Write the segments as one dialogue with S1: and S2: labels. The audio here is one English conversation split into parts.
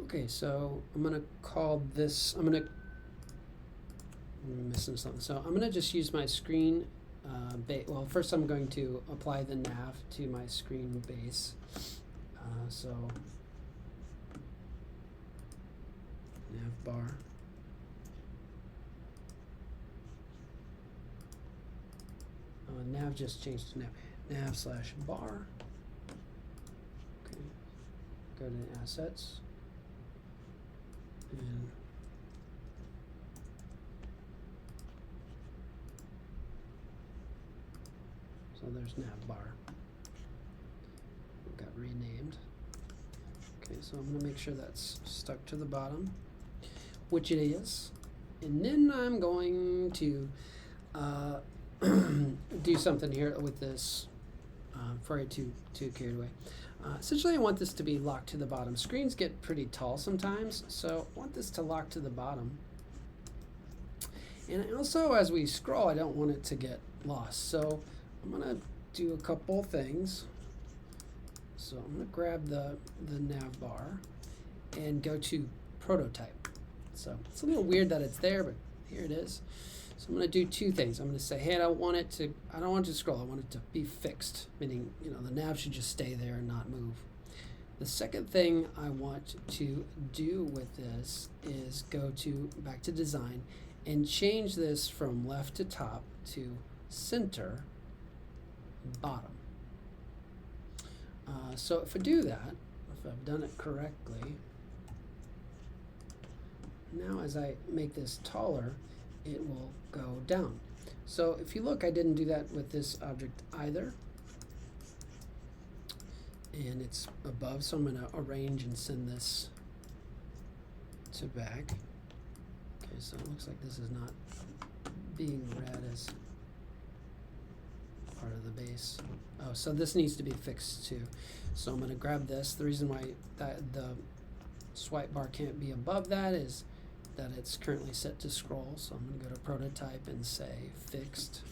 S1: Okay, so I'm gonna call this, I'm missing something. So I'm gonna just use my screen well, first I'm going to apply the nav to my screen base. So nav bar. Oh, nav just changed to nav slash bar. Okay, go to assets and so there's nav bar. It got renamed. Okay, so I'm gonna make sure that's stuck to the bottom, which it is, and then I'm going to do something here with this before I get too carried away. Essentially, I want this to be locked to the bottom. Screens get pretty tall sometimes, so I want this to lock to the bottom. And also, as we scroll, I don't want it to get lost. So I'm gonna do a couple things. So I'm gonna grab the nav bar and go to prototype. So it's a little weird that it's there, but here it is. So I'm going to do two things. I'm going to say, hey, I don't want it to scroll. I want it to be fixed, meaning, the nav should just stay there and not move. The second thing I want to do with this is go back to design and change this from left to top to center bottom. So if I do that, if I've done it correctly, now as I make this taller, it will go down. So if you look, I didn't do that with this object either. And it's above, so I'm going to arrange and send this to back. Okay, so it looks like this is not being read as part of the base. Oh, so this needs to be fixed too. So I'm going to grab this. The reason why the swipe bar can't be above that is that it's currently set to scroll. So I'm going to go to prototype and say fixed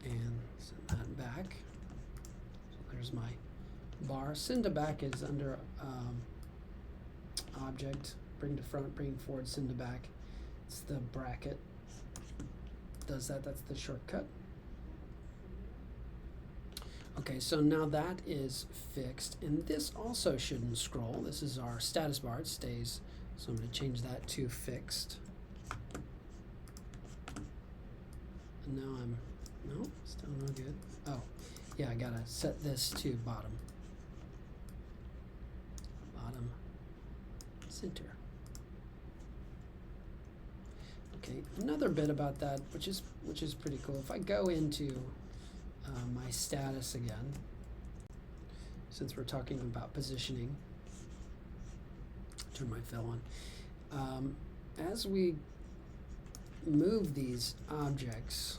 S1: and send that back. So there's my bar. Send to back is under object, bring to front, bring forward, send to back. It's the bracket. Does that, that's the shortcut. Okay, so now that is fixed, and this also shouldn't scroll. This is our status bar, it stays. So I'm going to change that to fixed. And now no, still no good. Oh, yeah, I got to set this to bottom. Bottom, center. Okay, another bit about that, which is pretty cool. If I go into my status again, since we're talking about positioning, turn my fill on. As we move these objects,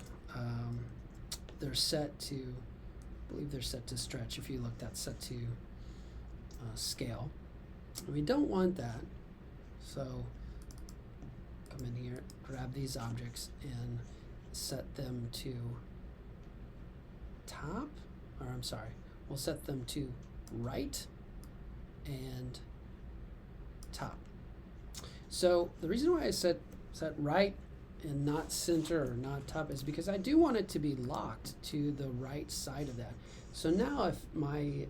S1: they're set to, I believe they're set to stretch. If you look, that's set to scale. And we don't want that, so come in here, grab these objects and set them to top, or I'm sorry, we'll set them to right and top. So the reason why I set right and not center or not top is because I do want it to be locked to the right side of that. So now if my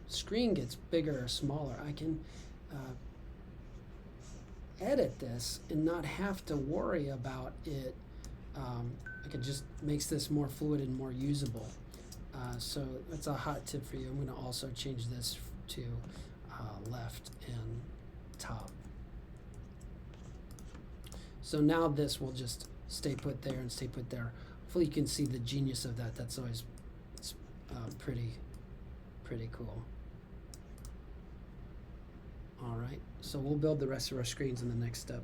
S1: screen gets bigger or smaller, I can edit this and not have to worry about it. It just makes this more fluid and more usable. So that's a hot tip for you. I'm going to also change this to left and top. So now this will just stay put there and stay put there. Hopefully you can see the genius of that. That's always pretty cool. All right, so we'll build the rest of our screens in the next step.